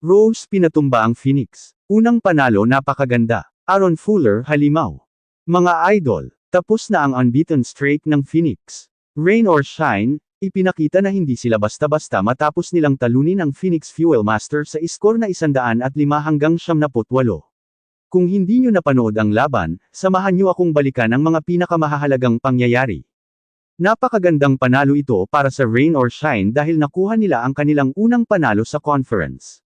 Rose pinatumba ang Phoenix. Unang panalo napakaganda. Aaron Fuller halimaw. Mga idol, tapos na ang unbeaten streak ng Phoenix. Rain or shine, ipinakita na hindi sila basta-basta matapos nilang talunin ang Phoenix Fuel Master sa iskor na 105-78. Kung hindi nyo napanood ang laban, samahan nyo akong balikan ang mga pinakamahahalagang pangyayari. Napakagandang panalo ito para sa Rain or Shine dahil nakuha nila ang kanilang unang panalo sa conference.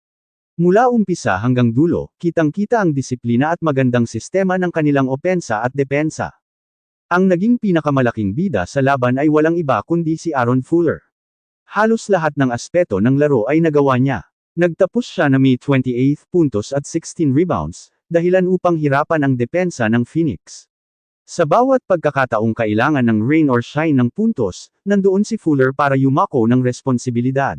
Mula umpisa hanggang dulo, kitang-kita ang disiplina at magandang sistema ng kanilang opensa at depensa. Ang naging pinakamalaking bida sa laban ay walang iba kundi si Aaron Fuller. Halos lahat ng aspeto ng laro ay nagawa niya. Nagtapos siya na may 28 puntos at 16 rebounds, dahilan upang hirapan ang depensa ng Phoenix. Sa bawat pagkakataong kailangan ng rain or shine ng puntos, nandoon si Fuller para yumako ng responsibilidad.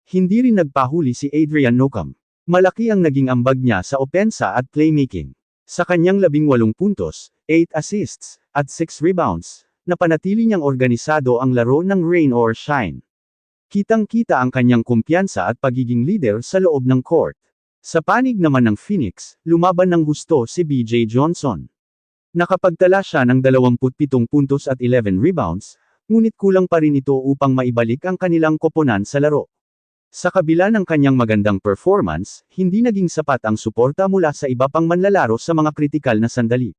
Hindi rin nagpahuli si Adrian Nocum. Malaki ang naging ambag niya sa opensa at playmaking. Sa kanyang 18 puntos, 8 assists, at 6 rebounds, napanatili niyang organisado ang laro ng rain or shine. Kitang-kita ang kanyang kumpiyansa at pagiging leader sa loob ng court. Sa panig naman ng Phoenix, lumaban ng husto si BJ Johnson. Nakapagtala siya ng 27 puntos at 11 rebounds, ngunit kulang pa rin ito upang maibalik ang kanilang koponan sa laro. Sa kabila ng kanyang magandang performance, hindi naging sapat ang suporta mula sa iba pang manlalaro sa mga kritikal na sandali.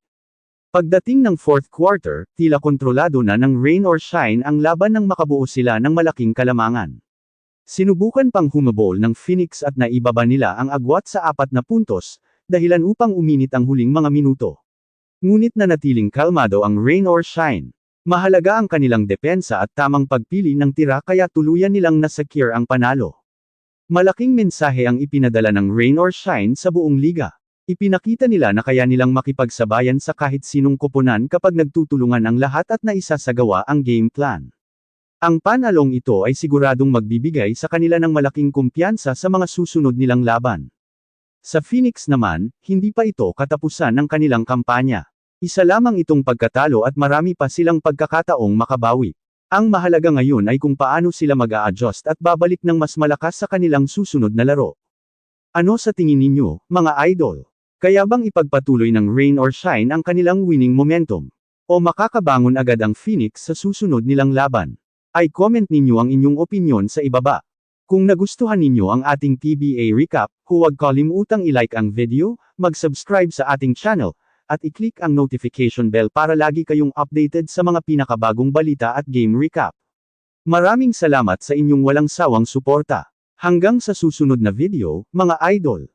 Pagdating ng fourth quarter, tila kontrolado na ng rain or shine ang laban nang makabuo sila ng malaking kalamangan. Sinubukan pang humabol ng Phoenix at naibaba nila ang agwat sa 4 na puntos, dahilan upang uminit ang huling mga minuto. Ngunit nanatiling kalmado ang rain or shine. Mahalaga ang kanilang depensa at tamang pagpili ng tira kaya tuluyan nilang nasecure ang panalo. Malaking mensahe ang ipinadala ng rain or shine sa buong liga. Ipinakita nila na kaya nilang makipagsabayan sa kahit sinong koponan kapag nagtutulungan ang lahat at naisasagawa ang game plan. Ang panalong ito ay siguradong magbibigay sa kanila ng malaking kumpiyansa sa mga susunod nilang laban. Sa Phoenix naman, hindi pa ito katapusan ng kanilang kampanya. Isa lamang itong pagkatalo at marami pa silang pagkakataong makabawi. Ang mahalaga ngayon ay kung paano sila mag-a-adjust at babalik ng mas malakas sa kanilang susunod na laro. Ano sa tingin ninyo, mga idol? Kaya bang ipagpatuloy ng rain or shine ang kanilang winning momentum? O makakabangon agad ang Phoenix sa susunod nilang laban? Ay comment ninyo ang inyong opinyon sa ibaba. Kung nagustuhan ninyo ang ating PBA recap, huwag kalimutang i-like ang video, mag-subscribe sa ating channel, at i-click ang notification bell para lagi kayong updated sa mga pinakabagong balita at game recap. Maraming salamat sa inyong walang sawang suporta. Hanggang sa susunod na video, mga idol.